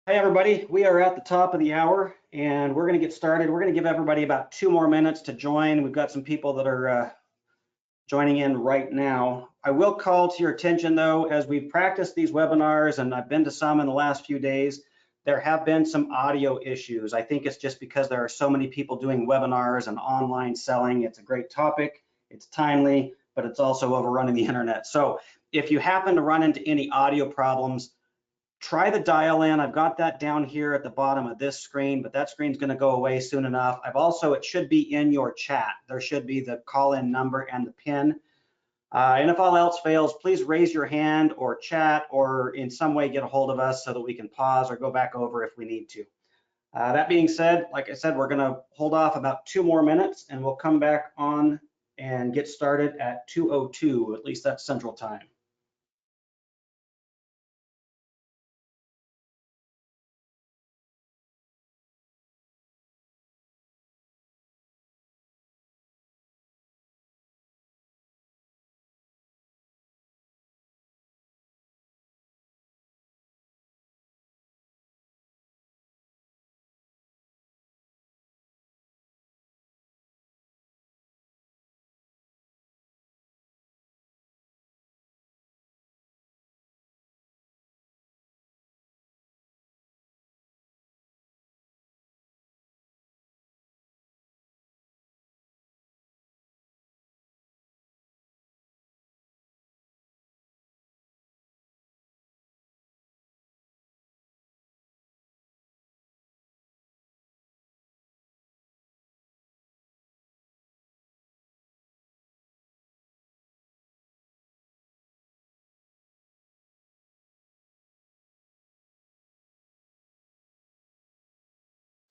Hi, everybody. We are at the top of the hour, and we're going to get started. We're going to give everybody about 2 more minutes to join. We've got some people that are joining in right now. I will call to your attention, though, as we've practiced these webinars, and I've been to some in the last few days, there have been some audio issues. I think it's just because there are so many people doing webinars and online selling. It's a great topic. It's timely, but it's also overrunning the internet. So if you happen to run into any audio problems, try the dial in. I've got that down here at the bottom of this screen, but that screen's going to go away soon enough. It should be in your chat. There should be the call-in number and the PIN. And if all else fails, please raise your hand or chat or in some way get a hold of us so that we can pause or go back over if we need to. That being said, like I said, we're going to hold off about 2 more minutes and we'll come back on and get started at 2:02, at least that's Central Time.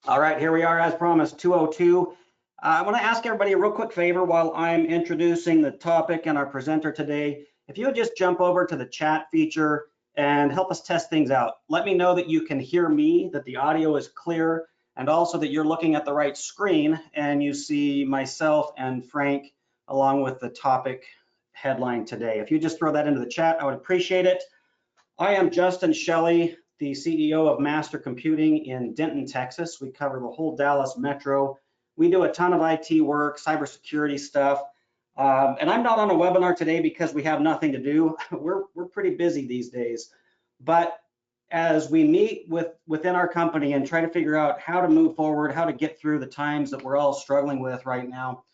All right, here we are as promised, 2:02. I want to ask everybody a real quick favor while I'm introducing the topic and our presenter today. If you would just jump over to the chat feature and help us test things out. Let me know that you can hear me, that the audio is clear, and also that you're looking at the right screen and you see myself and Frank along with the topic headline today. If you just throw that into the chat, I would appreciate it. I am Justin Shelley, the CEO of Master Computing in Denton, Texas. We cover the whole Dallas metro. We do a ton of IT work, cybersecurity stuff. And I'm not on a webinar today because we have nothing to do. We're pretty busy these days. But as we meet within our company and try to figure out how to move forward, how to get through the times that we're all struggling with right now,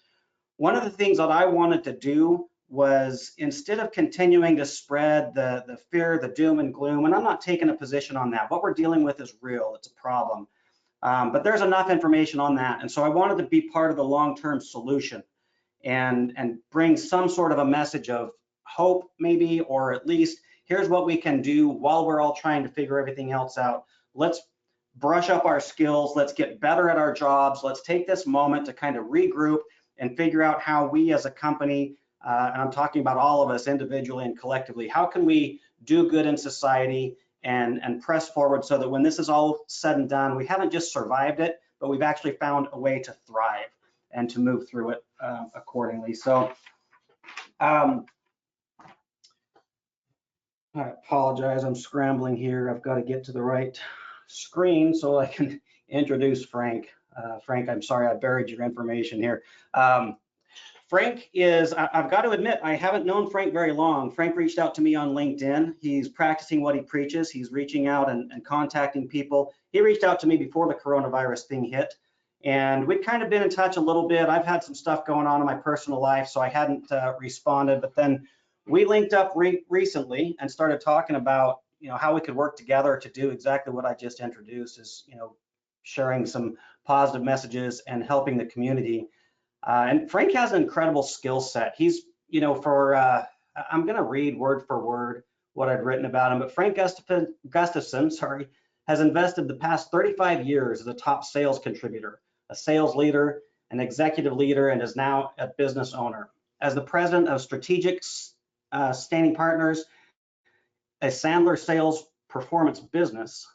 one of the things that I wanted to do was, instead of continuing to spread the fear, the doom and gloom, and I'm not taking a position on that. What we're dealing with is real, it's a problem. But there's enough information on that. And so I wanted to be part of the long-term solution and bring some sort of a message of hope maybe, or at least here's what we can do while we're all trying to figure everything else out. Let's brush up our skills, let's get better at our jobs, let's take this moment to kind of regroup and figure out how we as a company, and I'm talking about all of us individually and collectively, how can we do good in society and press forward so that when this is all said and done, we haven't just survived it, but we've actually found a way to thrive and to move through it accordingly. So I apologize, I'm scrambling here. I've got to get to the right screen so I can introduce Frank. Frank, I'm sorry I buried your information here. Frank is, I've got to admit, I haven't known Frank very long. Frank reached out to me on LinkedIn. He's practicing what he preaches. He's reaching out and contacting people. He reached out to me before the coronavirus thing hit, and we'd kind of been in touch a little bit. I've had some stuff going on in my personal life, so I hadn't responded, but then we linked up recently and started talking about, how we could work together to do exactly what I just introduced, is, sharing some positive messages and helping the community. And Frank has an incredible skill set. He's, I'm going to read word for word what I've written about him, but Frank Gustafson, has invested the past 35 years as a top sales contributor, a sales leader, an executive leader, and is now a business owner. As the president of Strategic Standing Partners, a Sandler sales performance business,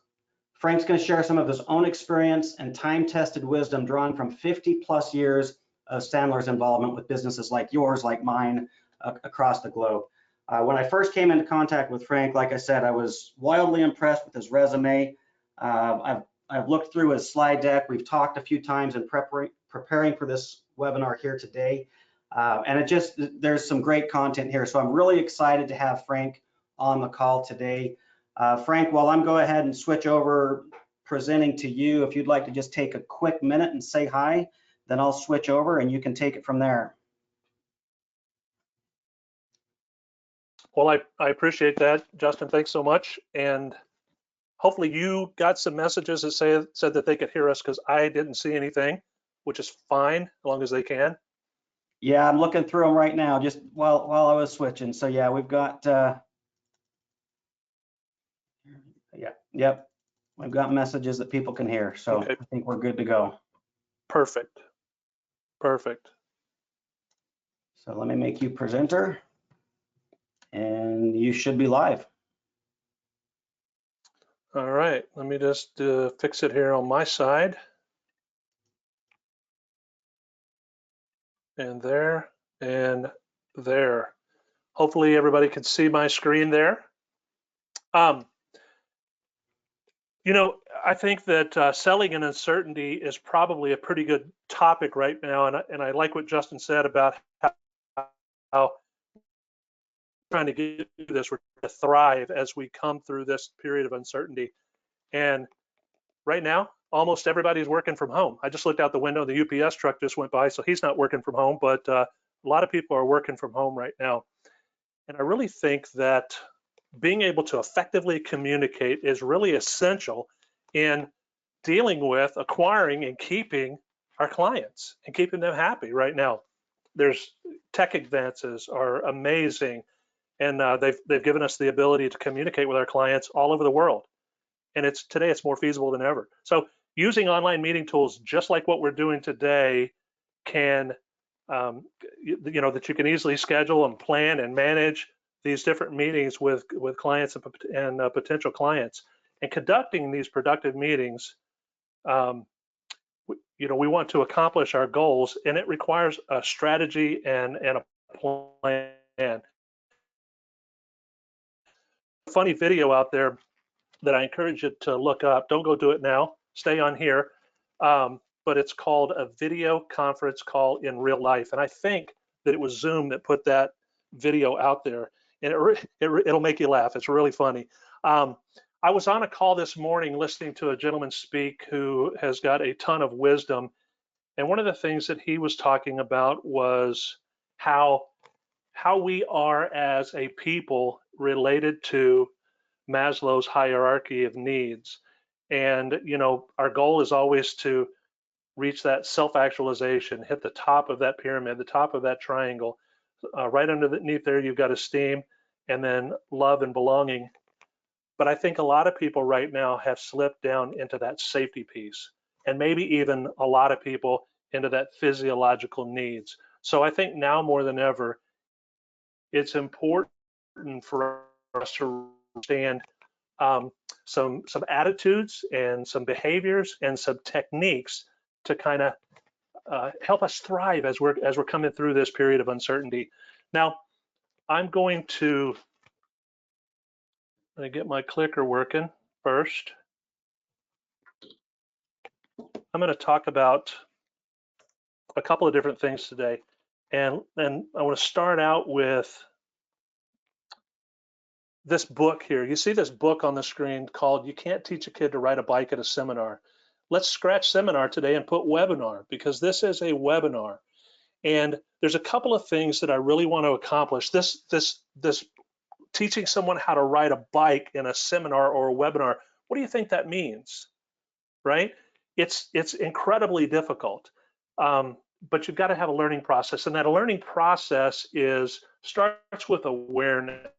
Frank's going to share some of his own experience and time-tested wisdom drawn from 50+ years of Sandler's involvement with businesses like yours, like mine, across the globe. When I first came into contact with Frank, like I said, I was wildly impressed with his resume. I've looked through his slide deck. We've talked a few times in preparing for this webinar here today. And there's some great content here. So I'm really excited to have Frank on the call today. Frank, while I'm go ahead and switch over presenting to you, if you'd like to just take a quick minute and say hi, then I'll switch over and you can take it from there. Well, I appreciate that, Justin. Thanks so much. And hopefully you got some messages that said that they could hear us, because I didn't see anything, which is fine as long as they can. Yeah, I'm looking through them right now just while I was switching. So yeah, we've got, yep, we've got messages that people can hear. So Okay. I think we're good to go. Perfect. Perfect. So let me make you presenter and you should be live. All right, let me just fix it here on my side. And there, and there. Hopefully everybody can see my screen there. You know, I think that selling in uncertainty is probably a pretty good topic right now. And I like what Justin said about how trying to get through this, we're trying to thrive as we come through this period of uncertainty. And right now, almost everybody's working from home. I just looked out the window, the UPS truck just went by, so he's not working from home, but a lot of people are working from home right now. And I really think that being able to effectively communicate is really essential in dealing with, acquiring, and keeping our clients and keeping them happy right now. There's tech advances are amazing, and they've given us the ability to communicate with our clients all over the world. And today it's more feasible than ever. So using online meeting tools, just like what we're doing today, can, you know, that you can easily schedule and plan and manage these different meetings with clients and potential clients. And conducting these productive meetings, you know, we want to accomplish our goals, and it requires a strategy and a plan. Funny video out there that I encourage you to look up. Don't go do it now. Stay on here. But it's called A Video Conference Call in Real Life. And I think that it was Zoom that put that video out there. And it'll make you laugh. It's really funny. I was on a call this morning listening to a gentleman speak who has got a ton of wisdom. And one of the things that he was talking about was how we are as a people related to Maslow's hierarchy of needs. And, you know, our goal is always to reach that self-actualization, hit the top of that pyramid, the top of that triangle. Right underneath there, you've got esteem and then love and belonging. But I think a lot of people right now have slipped down into that safety piece, and maybe even a lot of people into that physiological needs. So I think now more than ever, it's important for us to understand some attitudes and some behaviors and some techniques to kind of help us thrive as we're coming through this period of uncertainty. Now, I'm going to get my clicker working first. I'm going to talk about a couple of different things today, and I want to start out with this book here. You see this book on the screen called "You Can't Teach a Kid to Ride a Bike at a Seminar." Let's scratch seminar today and put webinar, because this is a webinar. And there's a couple of things that I really want to accomplish. This teaching someone how to ride a bike in a seminar or a webinar, what do you think that means, right? It's incredibly difficult, but you've got to have a learning process, and that learning process starts with awareness.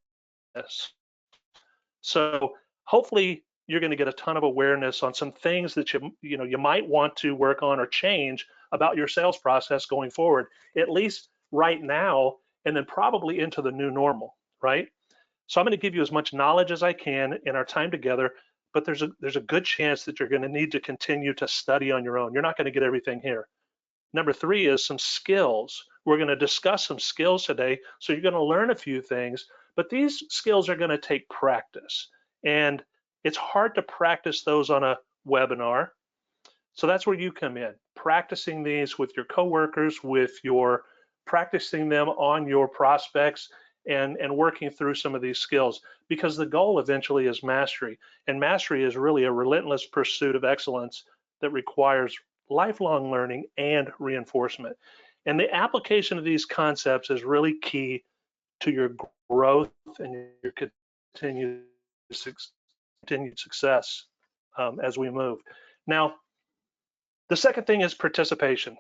So hopefully you're going to get a ton of awareness on some things that you might want to work on or change about your sales process going forward, at least right now, and then probably into the new normal, right? So I'm going to give you as much knowledge as I can in our time together, but there's a good chance that you're going to need to continue to study on your own. You're not going to get everything here. Number 3 is some skills. We're going to discuss some skills today, so you're going to learn a few things, but these skills are going to take practice. And It's hard to practice those on a webinar. So that's where you come in, practicing these with your coworkers, practicing them on your prospects, and working through some of these skills, because the goal eventually is mastery. And mastery is really a relentless pursuit of excellence that requires lifelong learning and reinforcement. And the application of these concepts is really key to your growth and your continued success as we move. Now, the second thing is participation.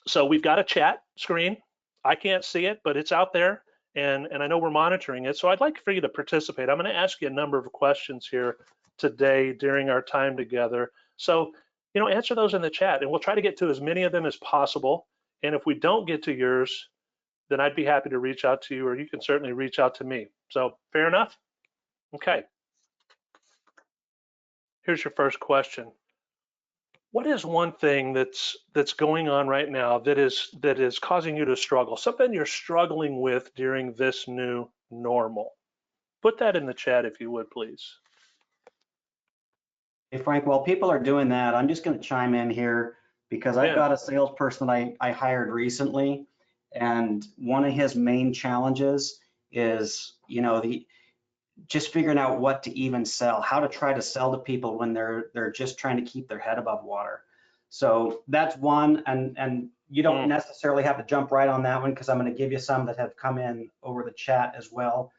So we've got a chat screen. I can't see it, but it's out there, and I know we're monitoring it. So I'd like for you to participate. I'm going to ask you a number of questions here today during our time together. So, answer those in the chat, and we'll try to get to as many of them as possible. And if we don't get to yours, then I'd be happy to reach out to you, or you can certainly reach out to me. So fair enough? Okay. Here's your first question. What is one thing that's going on right now that is causing you to struggle? Something you're struggling with during this new normal? Put that in the chat if you would, please. Hey, Frank, while people are doing that, I'm just going to chime in here because I've got a salesperson I hired recently, and one of his main challenges is, just figuring out what to even sell, how to try to sell to people when they're just trying to keep their head above water. So that's one, and you don't necessarily have to jump right on that one, because I'm going to give you some that have come in over the chat as well.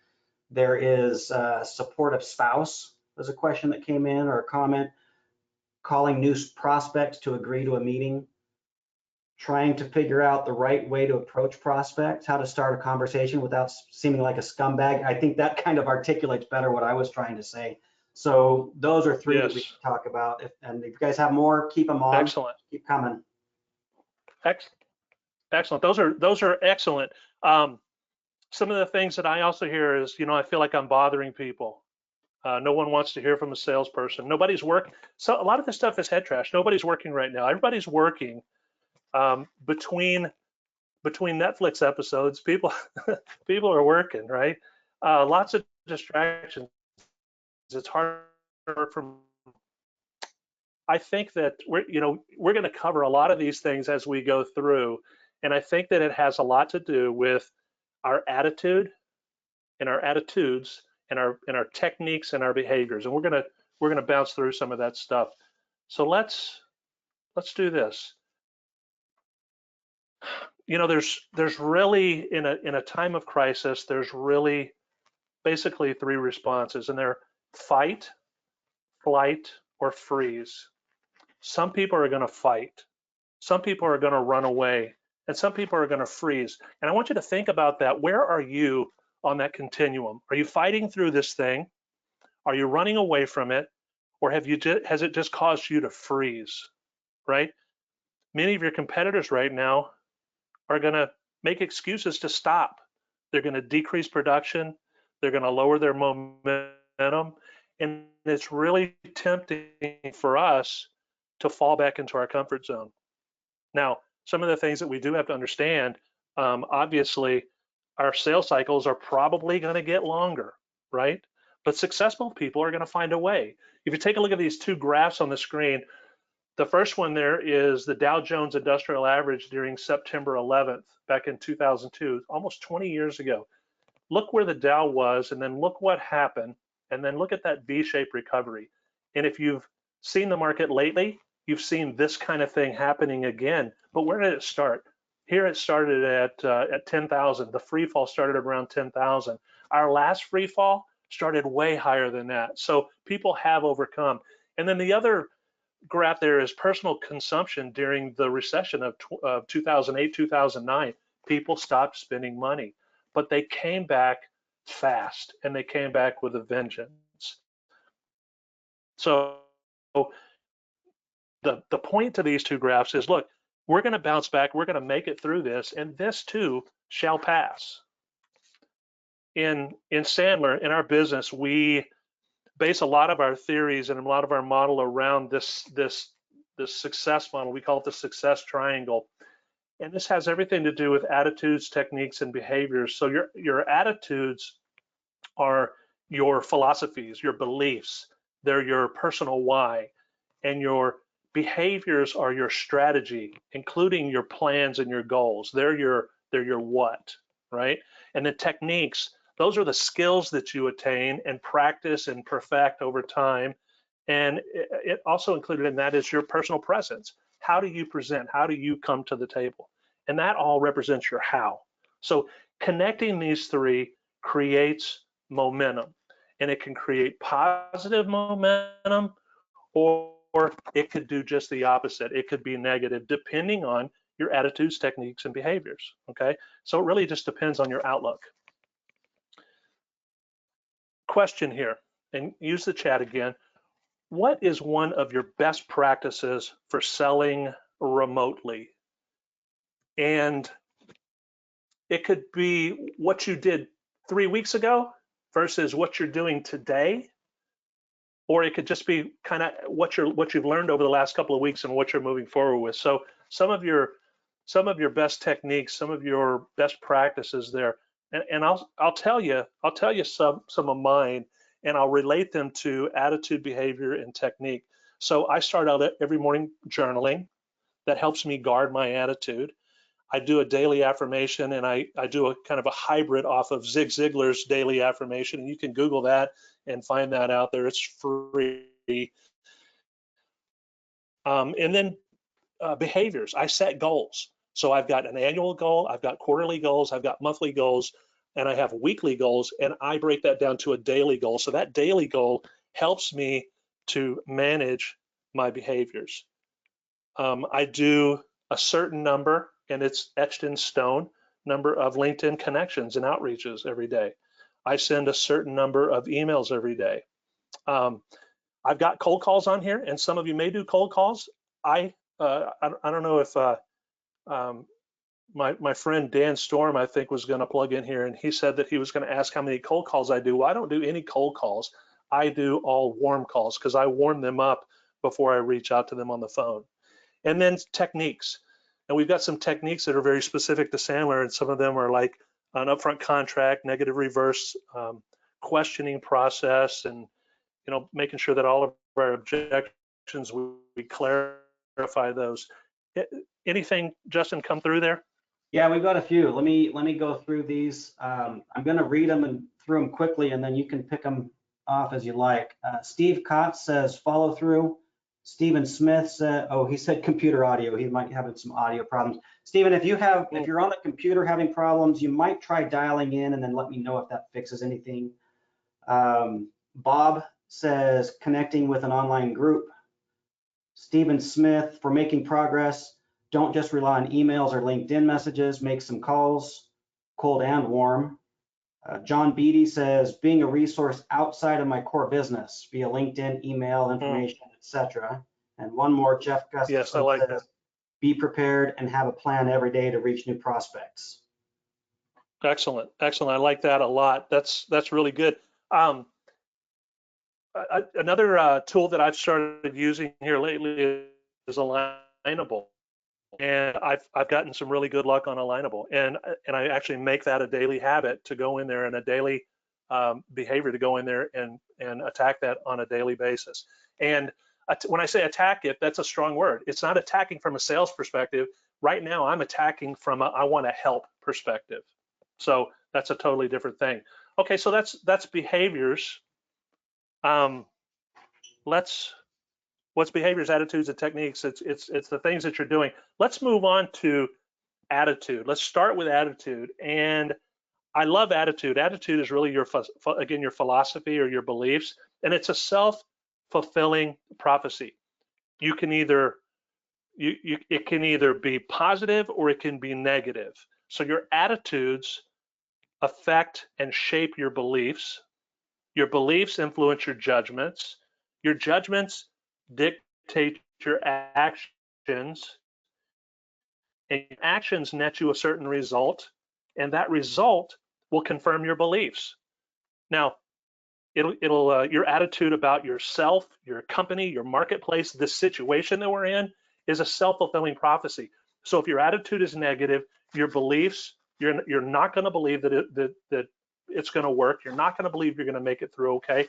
There is supportive spouse. There's a question that came in, or a comment. Calling new prospects to agree to a meeting. Trying to figure out the right way to approach prospects, how to start a conversation without seeming like a scumbag. I think that kind of articulates better what I was trying to say. So those are three that we can talk about. And if you guys have more, keep them on. Excellent. Keep coming. Excellent. Those are excellent. Some of the things that I also hear is, I feel like I'm bothering people. No one wants to hear from a salesperson. Nobody's working. So a lot of this stuff is head trash. Nobody's working right now. Everybody's working. Between Netflix episodes, people are working, right? Lots of distractions. It's hard from. I think that we're going to cover a lot of these things as we go through, and I think that it has a lot to do with our attitude and our attitudes and our techniques and our behaviors, and we're gonna bounce through some of that stuff. So let's do this. There's really, in a time of crisis, there's really basically three responses, and they're fight, flight, or freeze. Some people are going to fight, some people are going to run away, and some people are going to freeze. And I want you to think about that. Where are you on that continuum? Are you fighting through this thing? Are you running away from it? Or has it just caused you to freeze, right? Many of your competitors right now are going to make excuses to stop. They're going to decrease production. They're going to lower their momentum. And it's really tempting for us to fall back into our comfort zone. Now, some of the things that we do have to understand, obviously, our sales cycles are probably going to get longer, right? But successful people are going to find a way. If you take a look at these two graphs on the screen, the first one there is the Dow Jones Industrial Average during September 11th, back in 2002, almost 20 years ago. Look where the Dow was, and then look what happened, and then look at that V-shaped recovery. And if you've seen the market lately, you've seen this kind of thing happening again. But where did it start? Here it started at 10,000. The free fall started around 10,000. Our last free fall started way higher than that. So people have overcome. And then the other graph there is personal consumption during the recession of 2008, 2009. People stopped spending money, but they came back fast, and they came back with a vengeance. So the point to these two graphs is, look, we're going to bounce back. We're going to make it through this, and this too shall pass. In Sandler, in our business, we base a lot of our theories and a lot of our model around this success model. We call it the success triangle. And this has everything to do with attitudes, techniques, and behaviors. So your attitudes are your philosophies, your beliefs. they're your personal why, and your behaviors are your strategy, including your plans and your goals. They're your what, right? And the techniques, those are the skills that you attain and practice and perfect over time. And it also included in that is your personal presence. How do you present? How do you come to the table? And that all represents your how. So connecting these three creates momentum, and it can create positive momentum, or it could do just the opposite. It could be negative, depending on your attitudes, techniques, and behaviors, okay? So it really just depends on your outlook. Question here, and use the chat again. What is one of your best practices for selling remotely? And it could be what you did 3 weeks ago versus what you're doing today, or it could just be kind of what you've learned over the last couple of weeks and what you're moving forward with. So some of your best techniques, some of your best practices there, and I'll tell you some of mine, and I'll relate them to attitude, behavior, and technique. So I start out every morning journaling. That helps me guard my attitude. I do a daily affirmation, and I do a kind of a hybrid off of Zig Ziglar's daily affirmation, and you can Google that and find that out there. It's free. And then behaviors. I set goals. So I've got an annual goal, I've got quarterly goals, I've got monthly goals, and I have weekly goals, and I break that down to a daily goal. So that daily goal helps me to manage my behaviors. I do a certain number, and it's etched in stone, number of LinkedIn connections and outreaches every day. I send a certain number of emails every day. I've got cold calls on here, and some of you may do cold calls. I don't know if my friend Dan Storm, I think, was going to plug in here, and he said that he was going to ask how many cold calls I do. Well, I don't do any cold calls. I do all warm calls because I warm them up before I reach out to them on the phone. And then techniques. And we've got some techniques that are very specific to Sandler, and some of them are like an upfront contract, negative reverse questioning process, and making sure that all of our objections, we clarify those. Anything, Justin, come through there? Yeah, we've got a few. Let me go through these. I'm going to read them and through them quickly, and then you can pick them off as you like. Steve Kotz says follow through. Stephen Smith said, oh, he said computer audio. He might be having some audio problems. Stephen, if you're on the computer having problems, you might try dialing in and then let me know if that fixes anything. Bob says connecting with an online group. Stephen Smith, for making progress, don't just rely on emails or LinkedIn messages, make some calls, cold and warm. John Beatty says, being a resource outside of my core business via LinkedIn, email, information, etc. And one more, Jeff Gustafson, yes, I like says, that. Be prepared and have a plan every day to reach new prospects. Excellent, excellent. I like that a lot. That's really good. Another tool that I've started using here lately is Alignable. And I've gotten some really good luck on Alignable, and I actually make that a daily habit to go in there, and a daily behavior to go in there and attack that on a daily basis. And when I say attack it, that's a strong word. It's not attacking from a sales perspective. Right now, I'm attacking from a I want to help perspective. So that's a totally different thing. Okay, so that's behaviors. What's behaviors, attitudes, and techniques? It's the things that you're doing. Let's move on to attitude. Let's start with attitude. And I love attitude. Attitude is really your philosophy or your beliefs, and it's a self-fulfilling prophecy. You can either it can either be positive or it can be negative. So your attitudes affect and shape your beliefs. Your beliefs influence your judgments. Your judgments dictate your actions, and your actions net you a certain result, and that result will confirm your beliefs. Now, it'll your attitude about yourself, your company, your marketplace, this situation that we're in is a self-fulfilling prophecy. So if your attitude is negative, your beliefs, you're not going to believe that it's going to work. You're not going to believe you're going to make it through okay.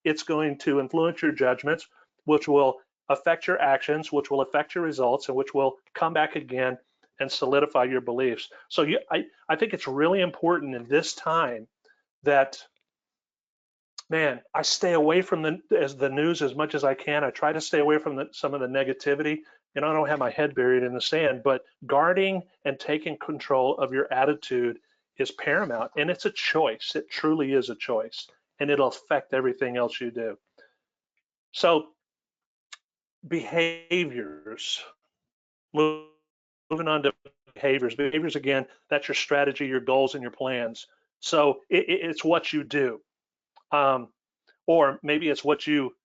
it's going to influence your judgments, which will affect your actions, which will affect your results, and which will come back again and solidify your beliefs. So I think it's really important in this time that, man, I stay away from the news as much as I can. I try to stay away from some of the negativity, and I don't have my head buried in the sand, but guarding and taking control of your attitude is paramount, and it's a choice. It truly is a choice, and it'll affect everything else you do. So behaviors, moving on to behaviors. Behaviors, again, that's your strategy, your goals, and your plans. So it's what you do. Or maybe it's what you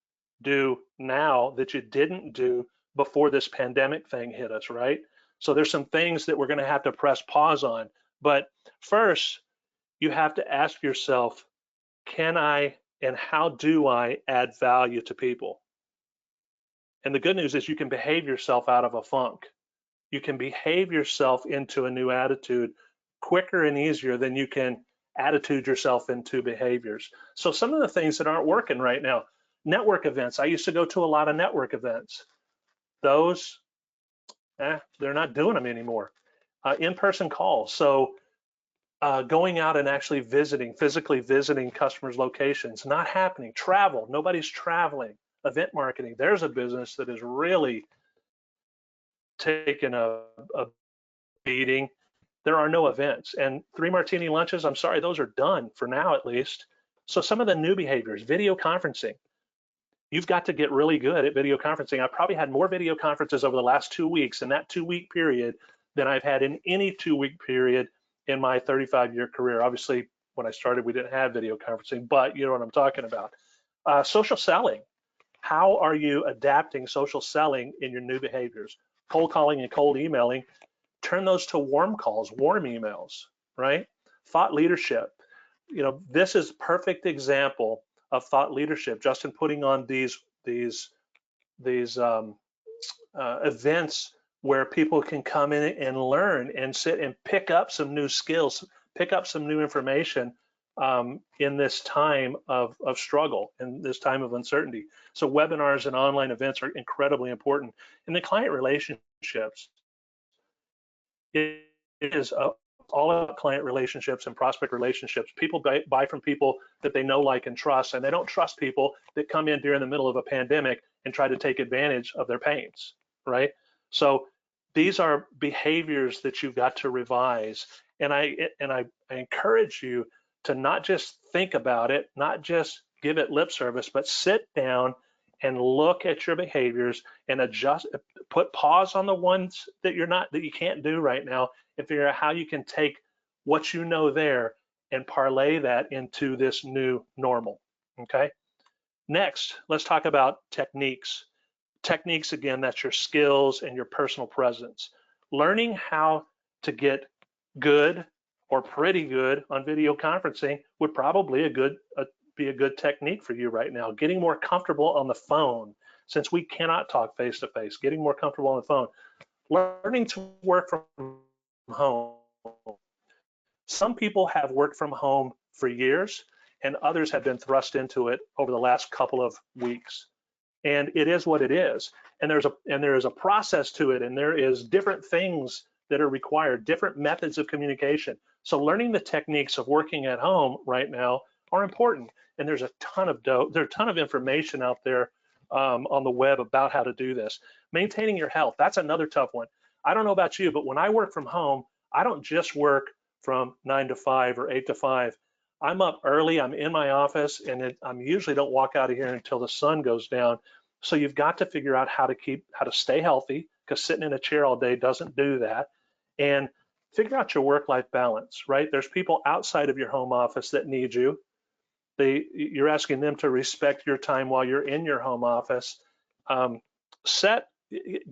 do now that you didn't do before this pandemic thing hit us, right? So there's some things that we're going to have to press pause on. But first, you have to ask yourself, can I and how do I add value to people? And the good news is you can behave yourself out of a funk. You can behave yourself into a new attitude quicker and easier than you can attitude yourself into behaviors. So some of the things that aren't working right now, network events. I used to go to a lot of network events. Those, they're not doing them anymore. In-person calls. So going out and actually visiting, physically visiting customers' locations, not happening. Travel, nobody's traveling. Event marketing, there's a business that is really taking a beating. There are no events, and 3 martini lunches, I'm sorry, those are done for now at least. So some of the new behaviors, video conferencing. You've got to get really good at video conferencing. I've probably had more video conferences over the last 2 weeks in that 2-week period than I've had in any 2-week period in my 35-year career. Obviously, when I started, we didn't have video conferencing, but you know what I'm talking about. Social selling. How are you adapting social selling in your new behaviors? Cold calling and cold emailing, turn those to warm calls, warm emails, right? Thought leadership. You know, this is a perfect example of thought leadership. Justin putting on these events where people can come in and learn and sit and pick up some new skills, pick up some new information in this time of struggle, in this time of uncertainty. So webinars and online events are incredibly important. And the client relationships, it is all about client relationships and prospect relationships. People buy from people that they know, like, and trust, and they don't trust people that come in during the middle of a pandemic and try to take advantage of their pains, right? So these are behaviors that you've got to revise. And I encourage you to not just think about it, not just give it lip service, but sit down and look at your behaviors and adjust, put pause on the ones that you can't do right now, and figure out how you can take what you know there and parlay that into this new normal, okay? Next, let's talk about techniques. Techniques, again, that's your skills and your personal presence. Learning how to get good or pretty good on video conferencing would probably be a good technique for you right now. Getting more comfortable on the phone, since we cannot talk face to face, getting more comfortable on the phone. Learning to work from home. Some people have worked from home for years, and others have been thrust into it over the last couple of weeks. And it is what it is. And there is a process to it, and there is different things that are required, different methods of communication. So learning the techniques of working at home right now are important. And there's a ton of information out there on the web about how to do this. Maintaining your health, that's another tough one. I don't know about you, but when I work from home, I don't just work from 9 to 5 or 8 to 5. I'm up early, I'm in my office, and I usually don't walk out of here until the sun goes down. So you've got to figure out how to stay healthy, because sitting in a chair all day doesn't do that. And figure out your work-life balance, right? There's people outside of your home office that need you. You're asking them to respect your time while you're in your home office.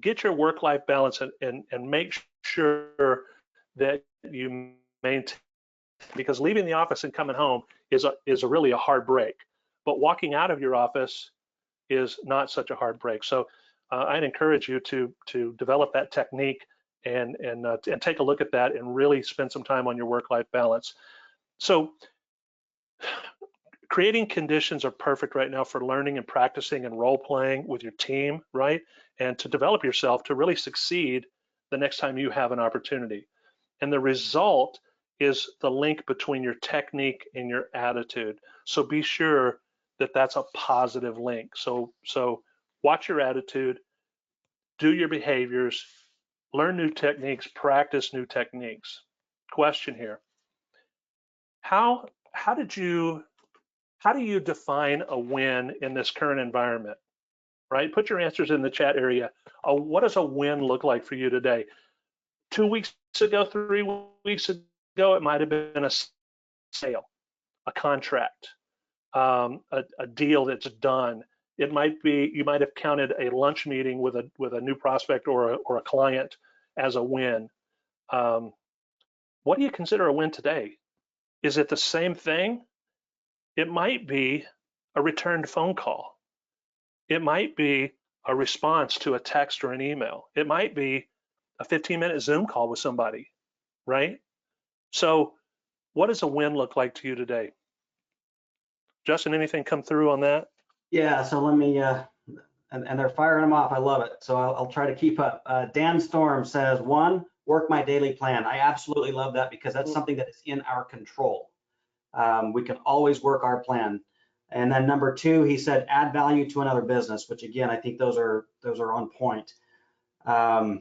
Get your work-life balance and make sure that you maintain, because leaving the office and coming home is really a hard break. But walking out of your office is not such a hard break. So I'd encourage you to develop that technique and take a look at that and really spend some time on your work-life balance. So creating conditions are perfect right now for learning and practicing and role playing with your team, right? And to develop yourself to really succeed the next time you have an opportunity. And the result is the link between your technique and your attitude. So be sure that that's a positive link. So watch your attitude, do your behaviors, learn new techniques, practice new techniques. Question here. How do you define a win in this current environment, right? Put your answers in the chat area. What does a win look like for you today? 2 weeks ago, 3 weeks ago, it might have been a sale, a contract, a deal that's done. It might be, you might have counted a lunch meeting with a new prospect or a client as a win. What do you consider a win today? Is it the same thing? It might be a returned phone call. It might be a response to a text or an email. It might be a 15-minute Zoom call with somebody, right? So what does a win look like to you today? Justin, anything come through on that? Yeah, so let me, and they're firing them off. I love it. So I'll try to keep up. Dan Storm says, 1, work my daily plan. I absolutely love that because that's something that is in our control. We can always work our plan. And then number 2, he said, add value to another business, which again, I think those are on point. Wow,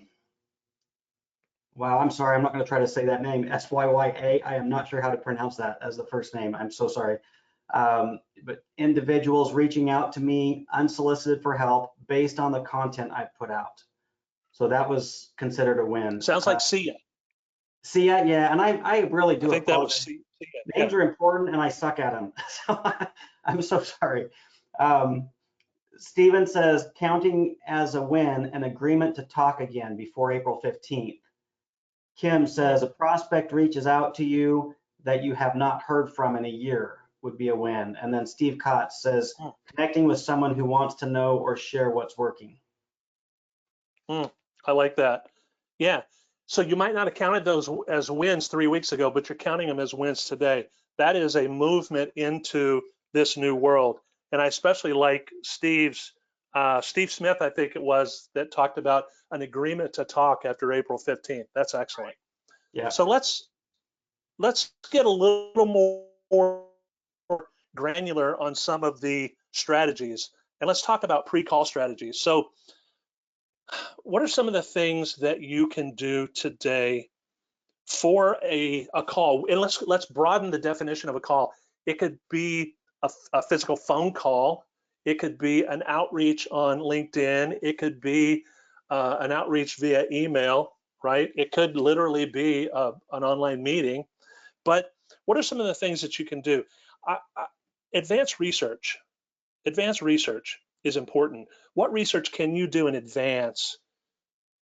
I'm sorry, I'm not going to try to say that name, SYYA. I am not sure how to pronounce that as the first name. I'm so sorry. But individuals reaching out to me unsolicited for help based on the content I put out. So that was considered a win. Sounds like Sia. Sia, yeah, and I really do. I think that was Sia. Names are important, and I suck at them. So I'm so sorry. Steven says, counting as a win, an agreement to talk again before April 15th. Kim says, a prospect reaches out to you that you have not heard from in a year would be a win. And then Steve Kotz says, connecting with someone who wants to know or share what's working. I like that. Yeah. So you might not have counted those as wins 3 weeks ago, but you're counting them as wins today. That is a movement into this new world. And I especially like Steve Smith, I think it was, that talked about an agreement to talk after April 15th. That's excellent. Yeah. So let's get a little more granular on some of the strategies, and let's talk about pre-call strategies. So what are some of the things that you can do today for a call? And let's broaden the definition of a call. It could be a physical phone call. It could be an outreach on LinkedIn. It could be an outreach via email, right? It could literally be an online meeting. But what are some of the things that you can do? Advanced research. Advanced research is important. What research can you do in advance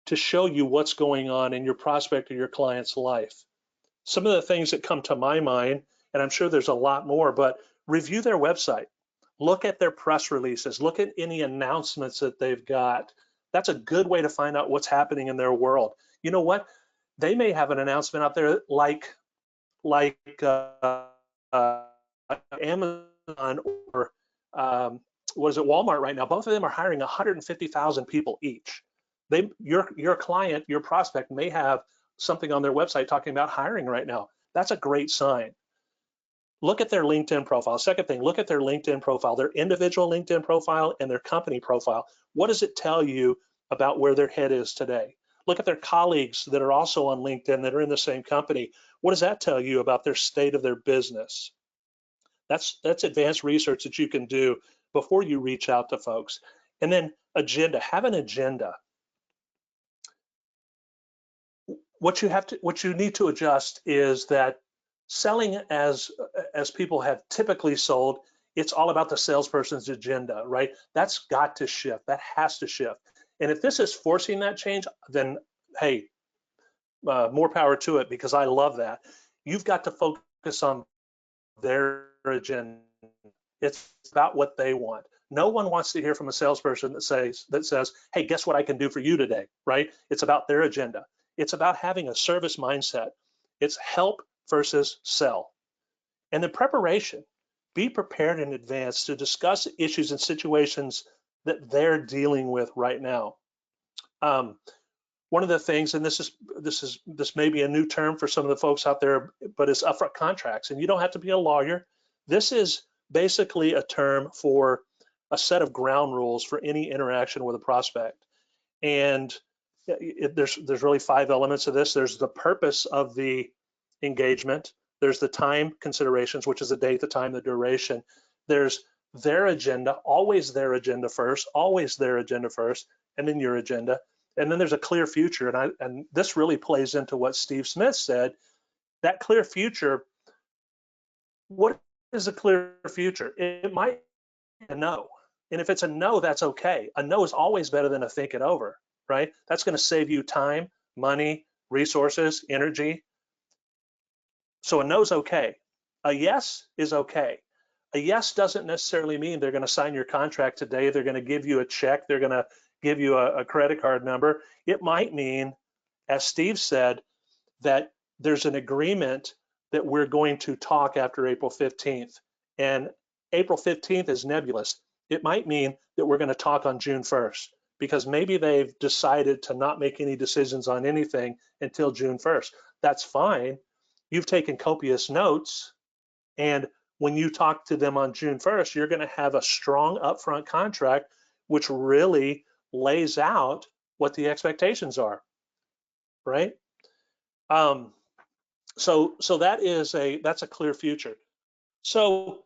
to show you what's going on in your prospect or your client's life? Some of the things that come to my mind, and I'm sure there's a lot more, but review their website. Look at their press releases. Look at any announcements that they've got. That's a good way to find out what's happening in their world. You know what? They may have an announcement out there like Amazon or what is it, Walmart right now. Both of them are hiring 150,000 people each. Your client, your prospect may have something on their website talking about hiring right now. That's a great sign. Look at their LinkedIn profile. Second thing, look at their LinkedIn profile, their individual LinkedIn profile and their company profile. What does it tell you about where their head is today? Look at their colleagues that are also on LinkedIn that are in the same company. What does that tell you about their state of their business? That's advanced research that you can do before you reach out to folks. And then agenda, have an agenda. What you need to adjust is that selling as people have typically sold, it's all about the salesperson's agenda, right? That's got to shift. That has to shift. And if this is forcing that change, then hey, more power to it, because I love that. You've got to focus on their agenda. It's about what they want. No one wants to hear from a salesperson that says, hey, guess what I can do for you today, right? It's about their agenda. It's about having a service mindset. It's help versus sell. And the preparation. be prepared in advance to discuss issues and situations that they're dealing with right now. One of the things, and this may be a new term for some of the folks out there, but it's upfront contracts, and you don't have to be a lawyer. This is basically a term for a set of ground rules for any interaction with a prospect. And there's really 5 elements of this. There's the purpose of the engagement. There's the time considerations, which is the date, the time, the duration. There's their agenda, always their agenda first, always their agenda first, and then your agenda. And then there's a clear future. And this really plays into what Steve Smith said, that clear future. What is a clear future? It might be a no. And if it's a no, that's okay. A no is always better than a think it over, right? That's going to save you time, money, resources, energy. So a no is okay. A yes is okay. A yes doesn't necessarily mean they're going to sign your contract today. They're going to give you a check. They're going to give you a credit card number. It might mean, as Steve said, that there's an agreement that we're going to talk after April 15th. And April 15th is nebulous. It might mean that we're going to talk on June 1st, because maybe they've decided to not make any decisions on anything until June 1st. That's fine. You've taken copious notes, and when you talk to them on June 1st, you're going to have a strong upfront contract, which really lays out what the expectations are, right? So that's a clear future. So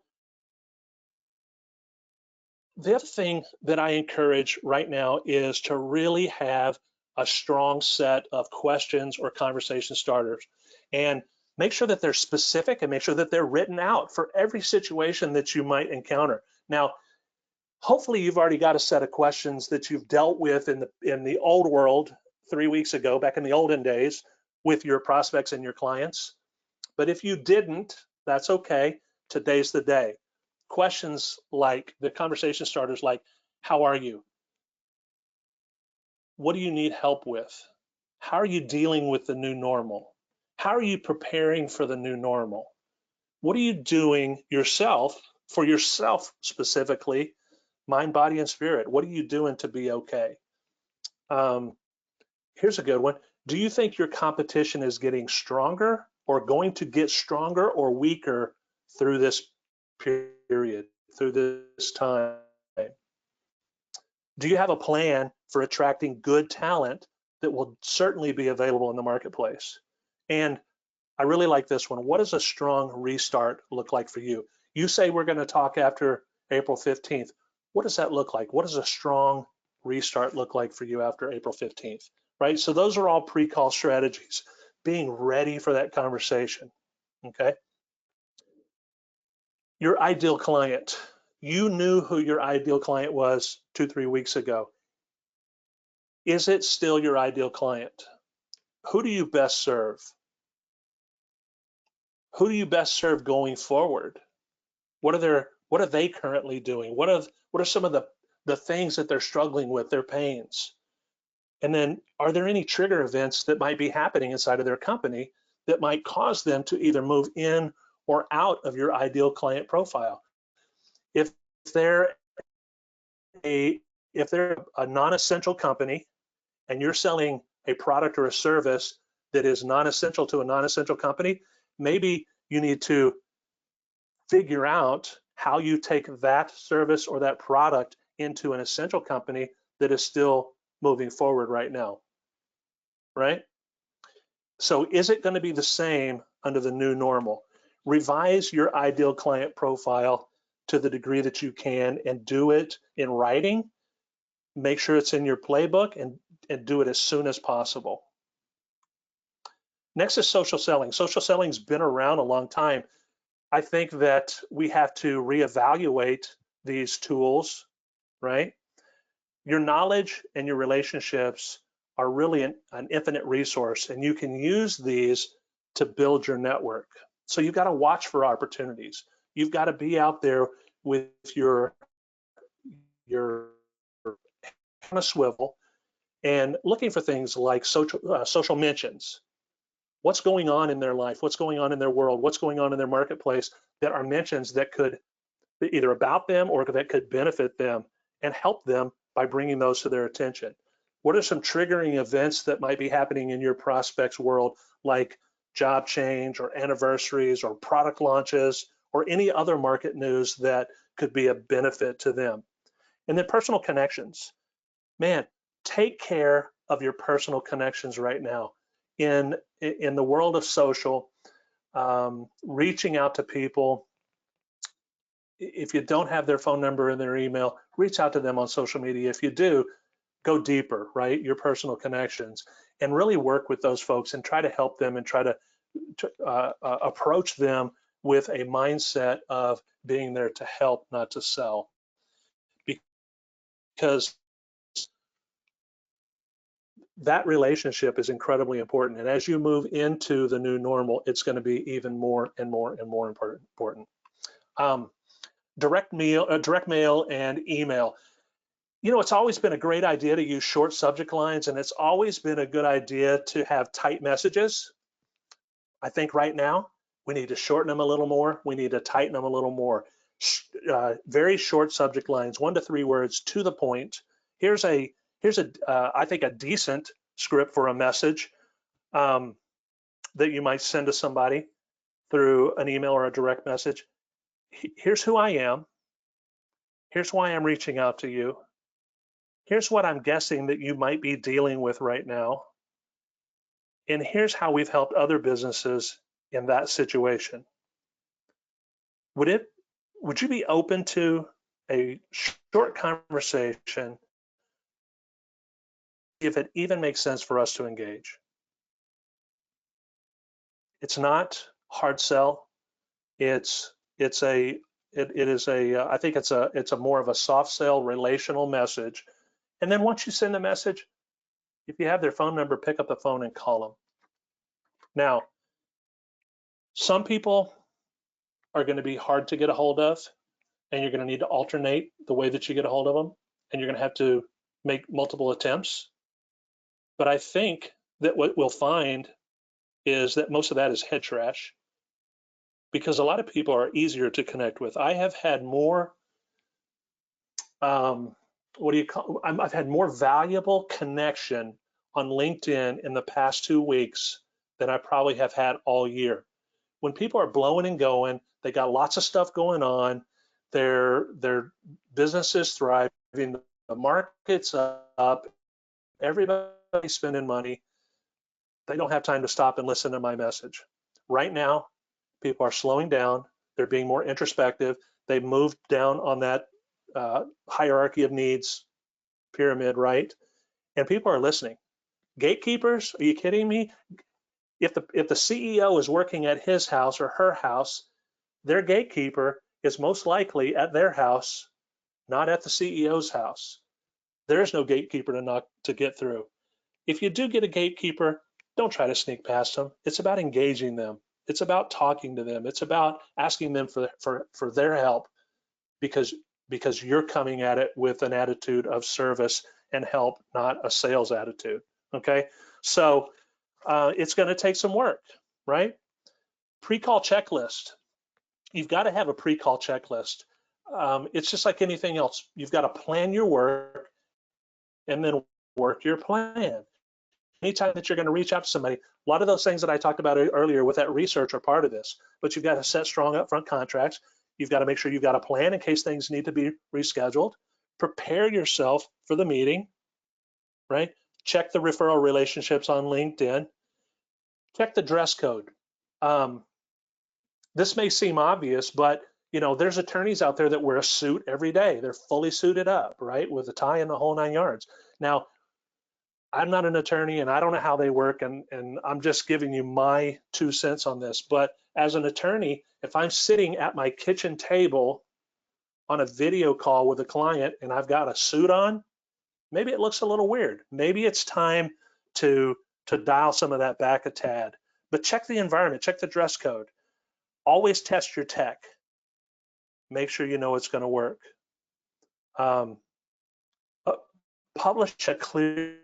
the other thing that I encourage right now is to really have a strong set of questions or conversation starters, and make sure that they're specific and make sure that they're written out for every situation that you might encounter. Now, hopefully you've already got a set of questions that you've dealt with in the old world 3 weeks ago, back in the olden days, with your prospects and your clients. But if you didn't, that's okay. Today's the day. Questions like the conversation starters, like, how are you? What do you need help with? How are you dealing with the new normal? How are you preparing for the new normal? What are you doing yourself, for yourself specifically, mind, body, and spirit? What are you doing to be okay? Here's a good one. Do you think your competition is getting stronger or going to get stronger or weaker through this period, through this time? Do you have a plan for attracting good talent that will certainly be available in the marketplace? And I really like this one. What does a strong restart look like for you? You say we're going to talk after April 15th. What does that look like? What does a strong restart look like for you after April 15th, right? So those are all pre-call strategies, being ready for that conversation, okay? Your ideal client. You knew who your ideal client was 2-3 weeks ago. Is it still your ideal client? Who do you best serve? Who do you best serve going forward? What are they currently doing? What are some of the things that they're struggling with, their pains? And then, are there any trigger events that might be happening inside of their company that might cause them to either move in or out of your ideal client profile? If they're a non-essential company and you're selling a product or a service that is non-essential to a non-essential company, maybe you need to figure out how you take that service or that product into an essential company that is still moving forward right now, right? So is it going to be the same under the new normal? Revise your ideal client profile to the degree that you can, and do it in writing. Make sure it's in your playbook, and do it as soon as possible. Next is social selling. Social selling's been around a long time. I think that we have to reevaluate these tools, right? Your knowledge and your relationships are really an infinite resource, and you can use these to build your network. So you've got to watch for opportunities. You've got to be out there with your on a swivel and looking for things like social mentions. What's going on in their life? What's going on in their world? What's going on in their marketplace that are mentions that could either about them or that could benefit them, and help them by bringing those to their attention. What are some triggering events that might be happening in your prospects world, like job change or anniversaries or product launches or any other market news that could be a benefit to them? And then personal connections. Man, take care of your personal connections right now. In the world of social, reaching out to people, if you don't have their phone number and their email, reach out to them on social media. If you do, go deeper, right? Your personal connections, and really work with those folks and try to help them and try to approach them with a mindset of being there to help, not to sell. Because that relationship is incredibly important. And as you move into the new normal, it's going to be even more and more and more important. Direct mail and email. You know, it's always been a great idea to use short subject lines, and it's always been a good idea to have tight messages. I think right now we need to shorten them a little more. We need to tighten them a little more. Very short subject lines, 1 to 3 words, to the point. Here's a I think a decent script for a message that you might send to somebody through an email or a direct message. Here's who I am. Here's why I'm reaching out to you. Here's what I'm guessing that you might be dealing with right now. And here's how we've helped other businesses in that situation. Would you be open to a short conversation if it even makes sense for us to engage? It's not hard sell. I think it's a more of a soft sell relational message. And then once you send the message, if you have their phone number, pick up the phone and call them. Now, some people are going to be hard to get a hold of, and you're going to need to alternate the way that you get a hold of them, and you're going to have to make multiple attempts. But I think that what we'll find is that most of that is head trash, because a lot of people are easier to connect with. I have had more, I've had more valuable connection on LinkedIn in the past 2 weeks than I probably have had all year. When people are blowing and going, they got lots of stuff going on, their business is thriving, the market's up, everybody's spending money, they don't have time to stop and listen to my message. Right now, people are slowing down, they're being more introspective, they moved down on that hierarchy of needs pyramid, right? And people are listening. Gatekeepers, are you kidding me? If the CEO is working at his house or her house, their gatekeeper is most likely at their house, not at the CEO's house. There's no gatekeeper to get through. If you do get a gatekeeper, don't try to sneak past them. It's about engaging them. It's about talking to them. It's about asking them for their help, because you're coming at it with an attitude of service and help, not a sales attitude. Okay, so it's going to take some work, right? Pre-call checklist. You've got to have a pre-call checklist. It's just like anything else. You've got to plan your work and then work your plan. Anytime that you're going to reach out to somebody, a lot of those things that I talked about earlier with that research are part of this, but you've got to set strong upfront contracts. You've got to make sure you've got a plan in case things need to be rescheduled. Prepare yourself for the meeting, right? Check the referral relationships on LinkedIn. Check the dress code. This may seem obvious, but there's attorneys out there that wear a suit every day. They're fully suited up, right, with a tie and the whole 9 yards. Now, I'm not an attorney and I don't know how they work, and I'm just giving you my 2 cents on this. But as an attorney, if I'm sitting at my kitchen table on a video call with a client and I've got a suit on, maybe it looks a little weird. Maybe it's time to dial some of that back a tad. But check the environment, check the dress code. Always test your tech. Make sure you know it's going to work. Publish a clear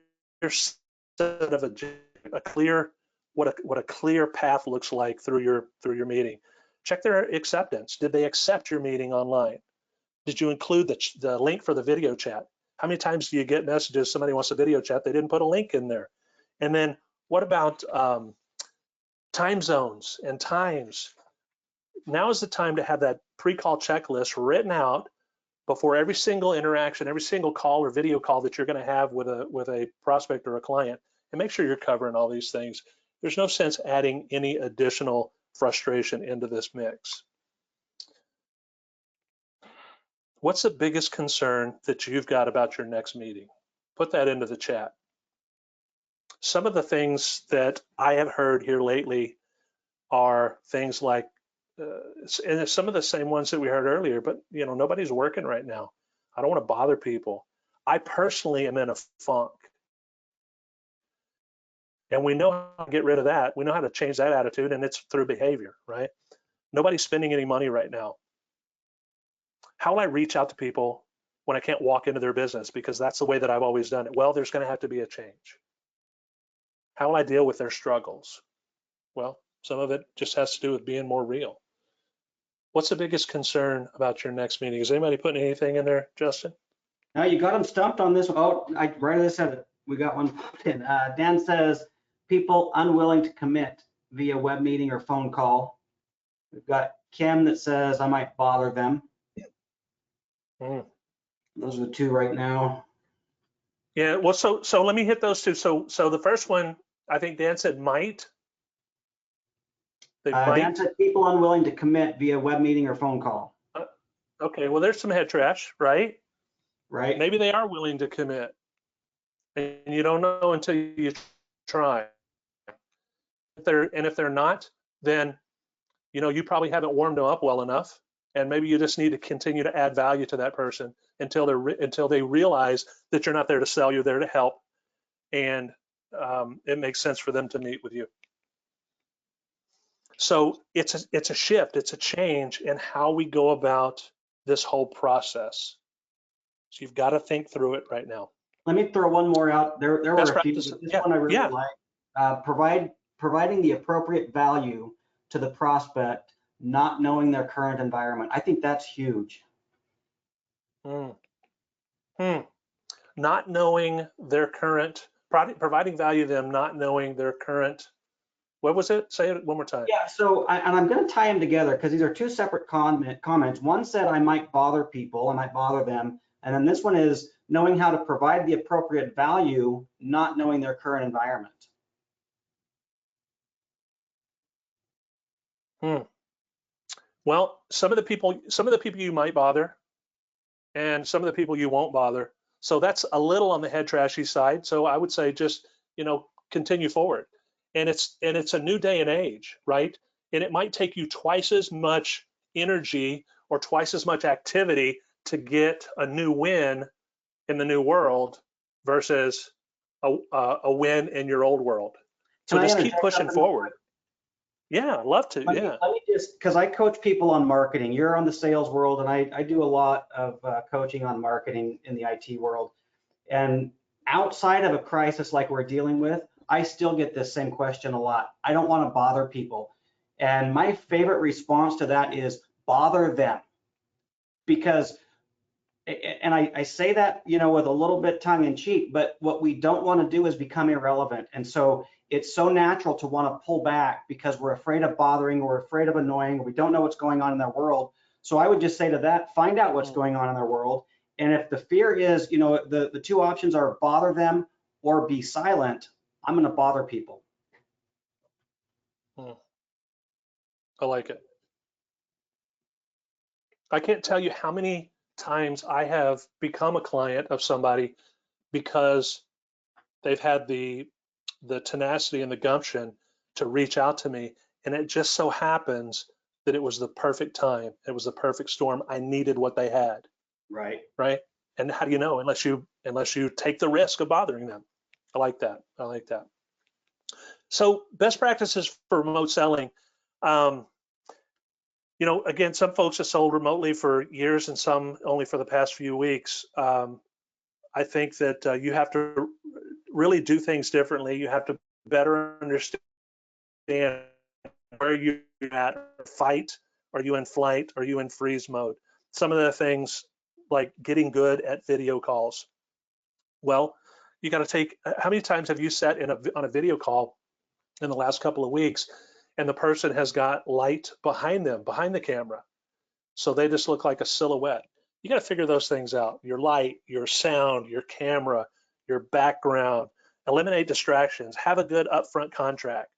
set of what a clear path looks like through your meeting. Check their acceptance. Did they accept your meeting online? Did you include the link for the video chat? How many times do you get messages, somebody wants a video chat, they didn't put a link in there? And then what about time zones and times? Now is the time to have that pre-call checklist written out before every single interaction, every single call or video call that you're going to have with a prospect or a client, and make sure you're covering all these things. There's no sense adding any additional frustration into this mix. What's the biggest concern that you've got about your next meeting? Put that into the chat. Some of the things that I have heard here lately are things like, and some of the same ones that we heard earlier, but nobody's working right now. I don't want to bother people. I personally am in a funk. And we know how to get rid of that. We know how to change that attitude, and it's through behavior, right? Nobody's spending any money right now. How will I reach out to people when I can't walk into their business? Because that's the way that I've always done it. Well, there's going to have to be a change. How will I deal with their struggles? Well, some of it just has to do with being more real. What's the biggest concern about your next meeting? Is anybody putting anything in there, Justin? Now you got them stumped on this. Oh, right as I said it, we got one popped in. Dan says people unwilling to commit via web meeting or phone call. We've got Kim that says I might bother them. Those are the two right now. Yeah, well, so let me hit those two. So the first one, I think Dan said might. They might. Dan said people unwilling to commit via web meeting or phone call. Okay, well, there's some head trash, right? Right. Maybe they are willing to commit, and you don't know until you try. If they're not, then you probably haven't warmed them up well enough, and maybe you just need to continue to add value to that person until they realize that you're not there to sell, you're there to help, and it makes sense for them to meet with you. So it's a shift, it's a change in how we go about this whole process. So you've got to think through it right now. Let me throw one more out. There were a few. This one I really like. Providing the appropriate value to the prospect, not knowing their current environment. I think that's huge. Not knowing their current, providing value to them, not knowing their current. What was it? Say it one more time. Yeah, so, and I'm going to tie them together because these are two separate comments. One said I might bother people, I might bother them. And then this one is knowing how to provide the appropriate value, not knowing their current environment. Well, some of the people you might bother, and some of the people you won't bother. So that's a little on the head trashy side. So I would say just continue forward. And it's a new day and age, right? And it might take you twice as much energy or twice as much activity to get a new win in the new world versus a win in your old world. So just keep pushing forward. Yeah, I'd love to. Let me just, because I coach people on marketing. You're on the sales world, and I do a lot of coaching on marketing in the IT world. And outside of a crisis like we're dealing with, I still get this same question a lot. I don't want to bother people. And my favorite response to that is bother them. Because, and I say that, with a little bit tongue in cheek, but what we don't want to do is become irrelevant. And so it's so natural to want to pull back because we're afraid of bothering, or we're afraid of annoying, or we don't know what's going on in their world. So I would just say to that, find out what's going on in their world. And if the fear is, the two options are bother them or be silent, I'm going to bother people. I like it. I can't tell you how many times I have become a client of somebody because they've had the tenacity and the gumption to reach out to me, and it just so happens that it was the perfect time. It was the perfect storm. I needed what they had. Right. And how do you know unless you take the risk of bothering them? I like that. So best practices for remote selling. Again, some folks have sold remotely for years and some only for the past few weeks. I think that you have to really do things differently. You have to better understand where you're at. Fight? Are you in flight? Are you in freeze mode? Some of the things like getting good at video calls? Well, you got to take, how many times have you sat on a video call in the last couple of weeks and the person has got light behind them, behind the camera? So they just look like a silhouette. You got to figure those things out. Your light, your sound, your camera, your background, eliminate distractions, have a good upfront contract.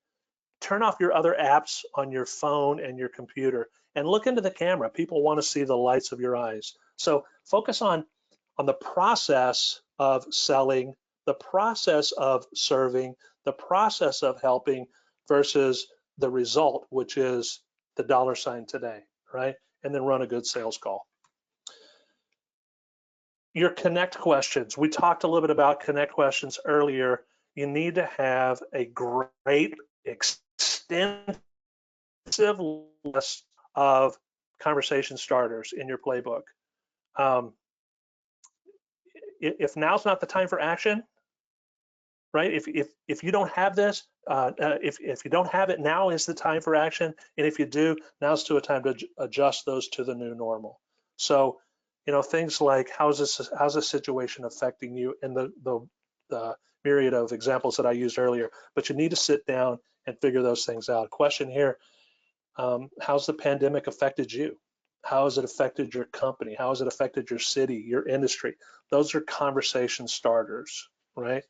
Turn off your other apps on your phone and your computer and look into the camera. People want to see the lights of your eyes. So focus on the process of selling, the process of serving, the process of helping versus the result, which is the dollar sign today, right? And then run a good sales call. Your connect questions. We talked a little bit about connect questions earlier. You need to have a great, extensive list of conversation starters in your playbook. If now's not the time for action, right? If you don't have this, if you don't have it, now is the time for action. And if you do, now's a time to adjust those to the new normal. So, you know, things like how's this situation affecting you, and the myriad of examples that I used earlier. But you need to sit down and figure those things out. Question here: how's the pandemic affected you? How has it affected your company? How has it affected your city, your industry? Those are conversation starters, right?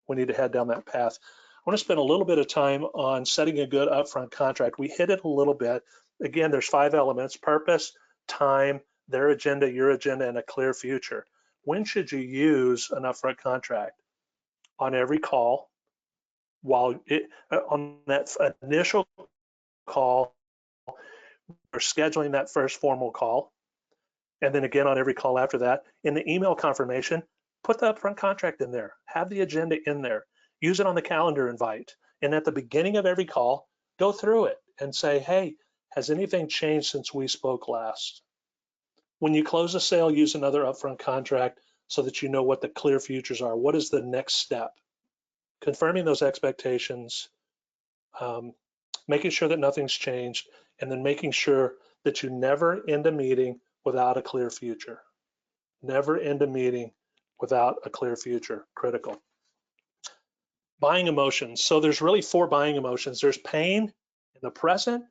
We need to head down that path. I want to spend a little bit of time on setting a good upfront contract. We hit it a little bit. Again, there's 5 elements: purpose, time, their agenda, your agenda, and a clear future. When should you use an upfront contract? On every call, on that initial call, or scheduling that first formal call, and then again on every call after that. In the email confirmation, put the upfront contract in there, have the agenda in there, use it on the calendar invite. And at the beginning of every call, go through it and say, hey, has anything changed since we spoke last? When you close a sale, use another upfront contract so that you know what the clear futures are. What is the next step? Confirming those expectations, making sure that nothing's changed, and then making sure that you never end a meeting without a clear future. Never end a meeting without a clear future. Critical. Buying emotions. So there's really 4 buying emotions. There's pain in the present,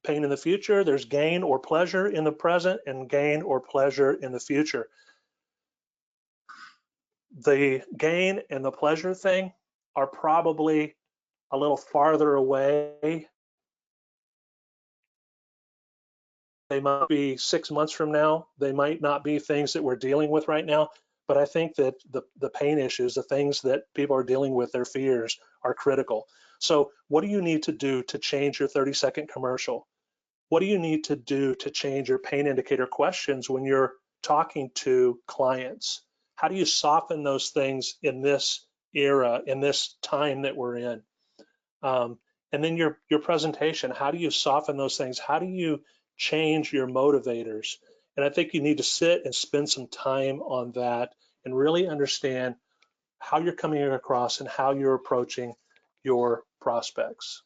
pain in the future. There's gain or pleasure in the present, and gain or pleasure in the future. The gain and the pleasure thing are probably a little farther away. They might be 6 months from now. They might not be things that we're dealing with right now. But I think that the pain issues, the things that people are dealing with, their fears, are critical. So what do you need to do to change your 30-second commercial? What do you need to do to change your pain indicator questions when you're talking to clients? How do you soften those things in this era, in this time that we're in? And then your presentation, how do you soften those things? How do you change your motivators? And I think you need to sit and spend some time on that and really understand how you're coming across and how you're approaching your prospects.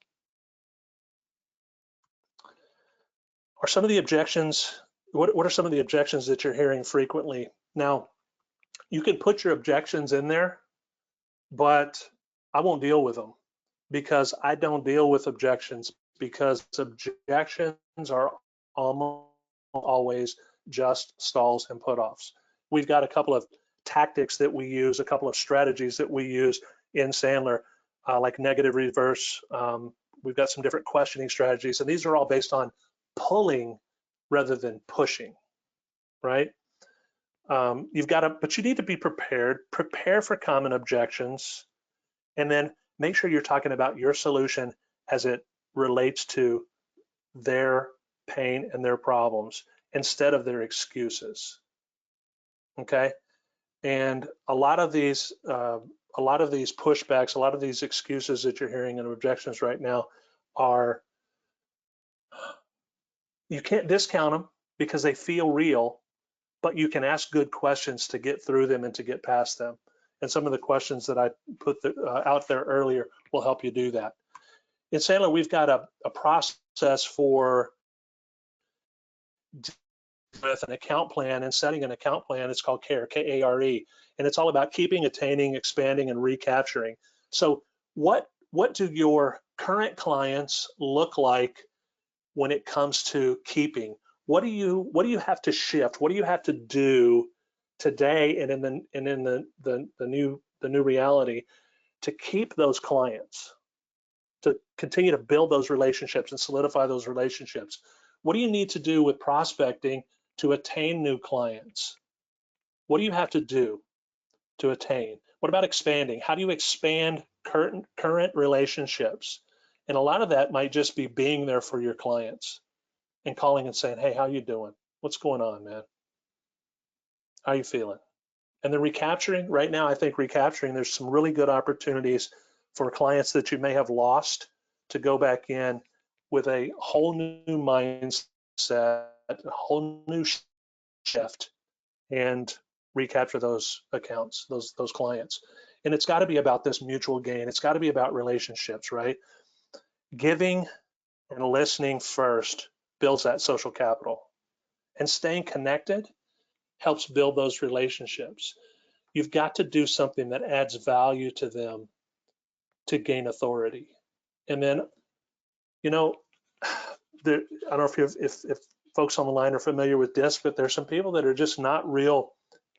Are some of the objections, what are some of the objections that you're hearing frequently? Now, you can put your objections in there, but I won't deal with them, because I don't deal with objections, because objections are almost always just stalls and put-offs. We've got a couple of tactics that we use, a couple of strategies that we use in Sandler, like negative reverse. We've got some different questioning strategies, and these are all based on pulling rather than pushing, right? But you need to be prepared. Prepare for common objections, and then make sure you're talking about your solution as it relates to their pain and their problems instead of their excuses. Okay, and a lot of these pushbacks, a lot of these excuses that you're hearing and objections right now are, you can't discount them because they feel real, but you can ask good questions to get through them and to get past them. And some of the questions that I put out there earlier will help you do that. In Sandler, we've got a process for with an account plan and setting an account plan. It's called KARE, K-A-R-E, and it's all about keeping, attaining, expanding, and recapturing. So what do your current clients look like when it comes to keeping? What do you have to shift? What do you have to do today and in the new reality to keep those clients, to continue to build those relationships and solidify those relationships? What do you need to do with prospecting to attain new clients? What do you have to do to attain? What about expanding? How do you expand current relationships? And a lot of that might just be being there for your clients and calling and saying, hey, how you doing? What's going on, man? How you feeling? And then recapturing, right now, I think recapturing, there's some really good opportunities for clients that you may have lost to go back in with a whole new mindset, a whole new shift, and recapture those accounts, those clients. And it's got to be about this mutual gain. It's got to be about relationships, right? Giving and listening first builds that social capital, and staying connected helps build those relationships. You've got to do something that adds value to them to gain authority. And then, you know, I don't know if folks on the line are familiar with DISC, but there's some people that are just not real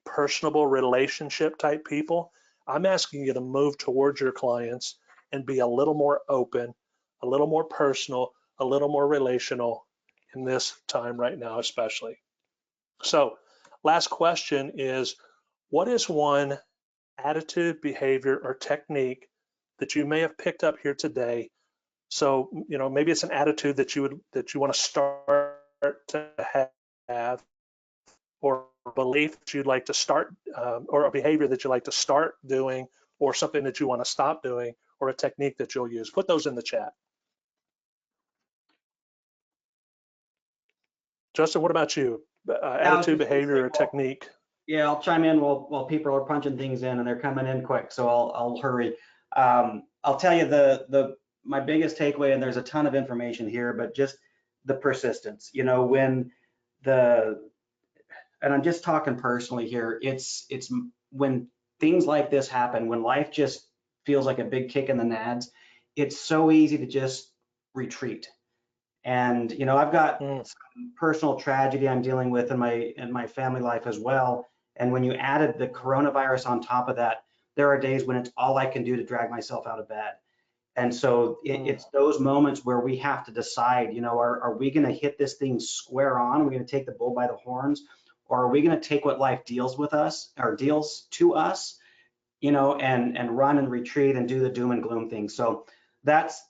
personable relationship type people. I'm asking you to move towards your clients and be a little more open, a little more personal, a little more relational in this time right now, especially. So last question is, what is one attitude, behavior, or technique that you may have picked up here today? So, you know, maybe it's an attitude that you want to start to have, or a belief that you'd like to start, or a behavior that you'd like to start doing, or something that you want to stop doing, or a technique that you'll use. Put those in the chat. Justin, what about you? Attitude, behavior, or technique? Yeah, I'll chime in while people are punching things in, and they're coming in quick, so I'll hurry. I'll tell you my biggest takeaway, and there's a ton of information here, but just the persistence. You know, and I'm just talking personally here, it's when things like this happen, when life just feels like a big kick in the nads, it's so easy to just retreat. And you know, I've got some personal tragedy I'm dealing with in my family life as well. And when you added the coronavirus on top of that, there are days when it's all I can do to drag myself out of bed. And so it's those moments where we have to decide, you know, are we going to hit this thing square on? Are we going to take the bull by the horns? Or are we going to take what life deals with us, or deals to us, you know, and run and retreat and do the doom and gloom thing? So that's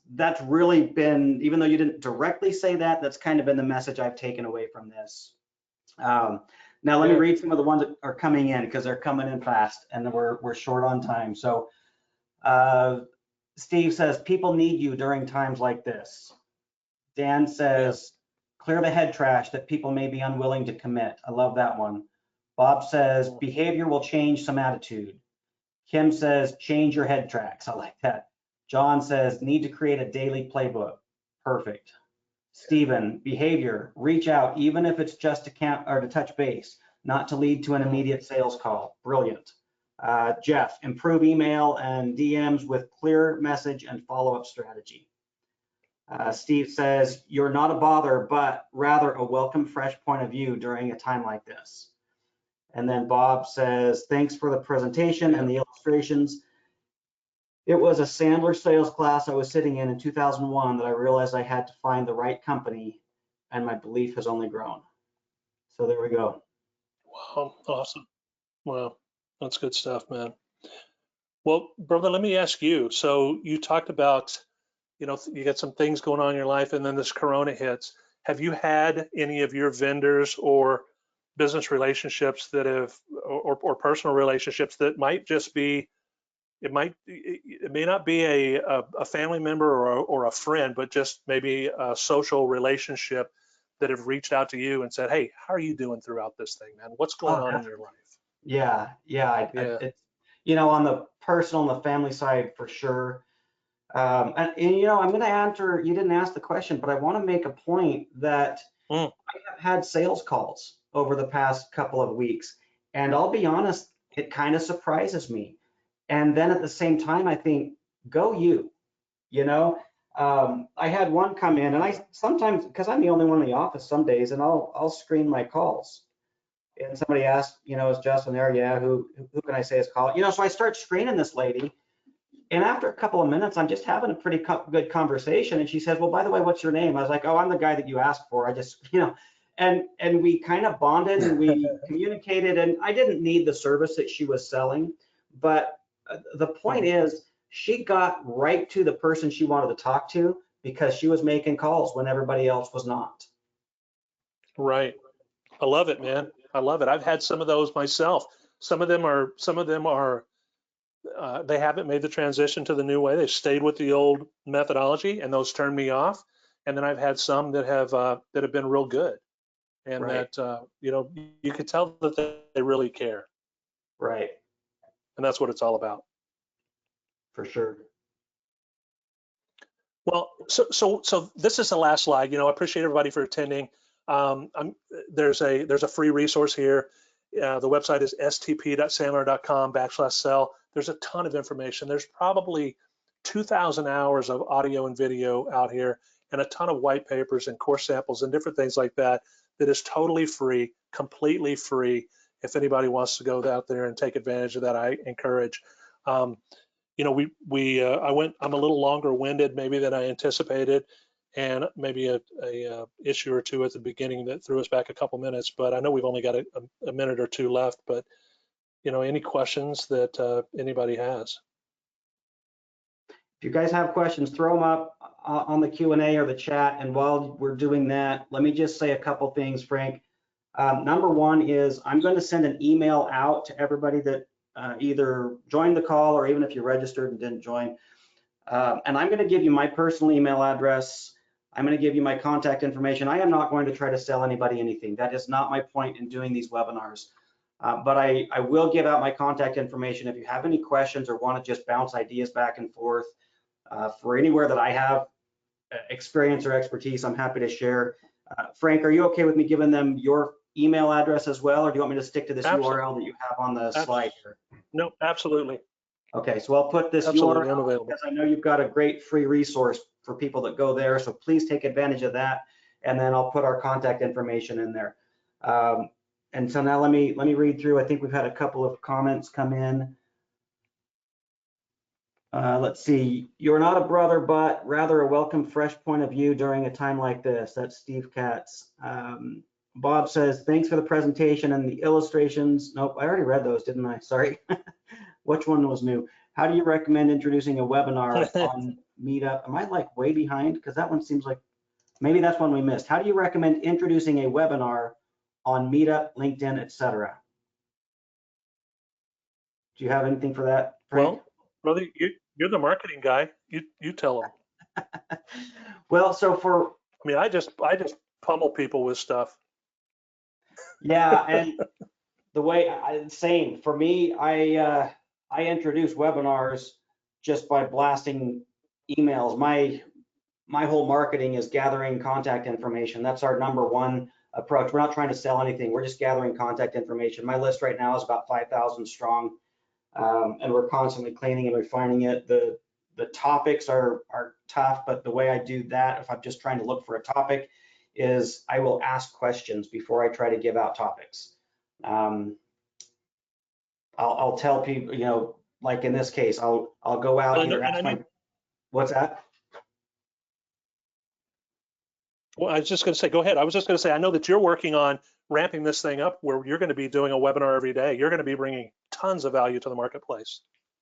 really been, even though you didn't directly say that, that's kind of been the message I've taken away from this. Now let me read some of the ones that are coming in, because they're coming in fast and we're short on time. So Steve says, people need you during times like this. Dan says, clear the head trash that people may be unwilling to commit. I love that one. Bob says, behavior will change some attitude. Kim says, change your head tracks. I like that. John says, need to create a daily playbook. Perfect. Stephen, behavior, reach out, even if it's just to touch base, not to lead to an immediate sales call. Brilliant. Jeff, improve email and DMs with clear message and follow-up strategy. Steve says, you're not a bother, but rather a welcome, fresh point of view during a time like this. And then Bob says, thanks for the presentation and the illustrations. It was a Sandler sales class I was sitting in 2001 that I realized I had to find the right company, and my belief has only grown. So there we go. Wow, awesome. Wow, that's good stuff, man. Well, brother, let me ask you. So you talked about, you know, you got some things going on in your life, and then this corona hits. Have you had any of your vendors or business relationships that have, or personal relationships that might just be, it may not be a family member or a friend, but just maybe a social relationship that have reached out to you and said, hey, how are you doing throughout this thing, man? What's going on in your life? Yeah. It's, you know, on the personal and the family side, for sure. And you know, I'm going to answer, you didn't ask the question, but I want to make a point that I have had sales calls over the past couple of weeks. And I'll be honest, it kind of surprises me. And then at the same time, I think, go you, you know? I had one come in, and I sometimes, because I'm the only one in the office some days, and I'll screen my calls. And somebody asked, is Justin there? Yeah, who can I say is call? So I start screening this lady, and after a couple of minutes, I'm just having a pretty good conversation. And she says, well, by the way, what's your name? I was like, oh, I'm the guy that you asked for. I just, and we kind of bonded and we communicated, and I didn't need the service that she was selling. But the point is, she got right to the person she wanted to talk to because she was making calls when everybody else was not. Right. I love it, man. I love it. I've had some of those myself. Some of them are they haven't made the transition to the new way. They've stayed with the old methodology, and those turn me off. And then I've had some that have been real good, and Right. that you could tell that they really care. Right. And that's what it's all about. For sure. Well, so this is the last slide. I appreciate everybody for attending. There's a free resource here. The website is stp.sandler.com/sell. There's a ton of information. There's probably 2,000 hours of audio and video out here, and a ton of white papers and course samples and different things like that is totally free, completely free. If anybody wants to go out there and take advantage of that, I encourage. I'm a little longer winded maybe than I anticipated, and maybe a issue or two at the beginning that threw us back a couple minutes, but I know we've only got a minute or two left. But any questions that anybody has? If you guys have questions, throw them up on the Q&A or the chat. And while we're doing that, let me just say a couple things, Frank. Number one is I'm going to send an email out to everybody that either joined the call or even if you registered and didn't join. And I'm going to give you my personal email address. I'm going to give you my contact information. I am not going to try to sell anybody anything. That is not my point in doing these webinars. But I will give out my contact information. If you have any questions or want to just bounce ideas back and forth for anywhere that I have experience or expertise, I'm happy to share. Frank, are you okay with me giving them your email address as well, or do you want me to stick to this URL that you have on the slide here? No, absolutely. Okay, so I'll put this Absolutely, I'm URL available. because I know you've got a great free resource for people that go there, so please take advantage of that. And then I'll put our contact information in there. And so now let me read through. I think we've had a couple of comments come in. Let's see. You're not a brother, but rather a welcome, fresh point of view during a time like this. That's Steve Katz. Bob says, thanks for the presentation and the illustrations. Nope, I already read those, didn't I? Sorry. Which one was new? How do you recommend introducing a webinar on Meetup? Am I like way behind? Because that one seems like, maybe that's one we missed. How do you recommend introducing a webinar on Meetup, LinkedIn, etc.? Do you have anything for that, Frank? Well, brother, you're the marketing guy. You tell them. Well, so I just pummel people with stuff. Yeah, and the way, same for me, I introduce webinars just by blasting emails. My whole marketing is gathering contact information. That's our number one approach. We're not trying to sell anything. We're just gathering contact information. My list right now is about 5,000 strong, and we're constantly cleaning and refining it. The topics are tough, but the way I do that, if I'm just trying to look for a topic, is I will ask questions before I try to give out topics. I'll tell people, like in this case, I'll go out and ask my, what's that? Well, I was just going to say, go ahead. I was just going to say, I know that you're working on ramping this thing up where you're going to be doing a webinar every day. You're going to be bringing tons of value to the marketplace.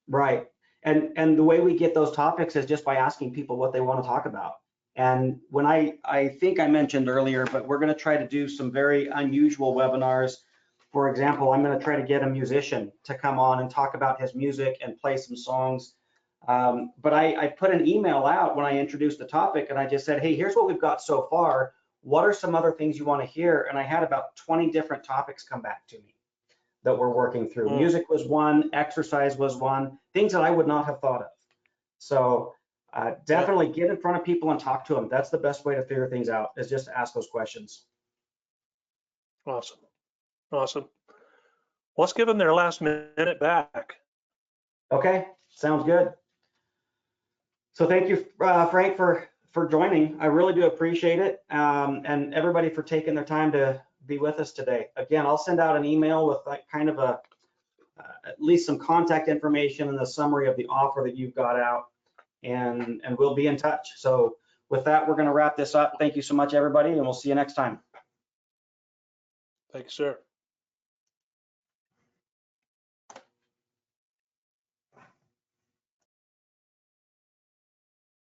Right. And the way we get those topics is just by asking people what they want to talk about. And when I think I mentioned earlier, but we're going to try to do some very unusual webinars. For example, I'm going to try to get a musician to come on and talk about his music and play some songs. But I put an email out when I introduced the topic, and I just said, hey, here's what we've got so far. What are some other things you want to hear? And I had about 20 different topics come back to me that we're working through. Music was one, exercise was one, things that I would not have thought of. So definitely get in front of people and talk to them. That's the best way to figure things out, is just to ask those questions. Awesome. Awesome. Well, let's give them their last minute back. Okay, sounds good. So thank you, Frank, for joining. I really do appreciate it, and everybody for taking their time to be with us today. Again, I'll send out an email with like kind of a at least some contact information and the summary of the offer that you've got out, and we'll be in touch. So with that, we're going to wrap this up. Thank you so much, everybody, and we'll see you next time. Thank you, sir.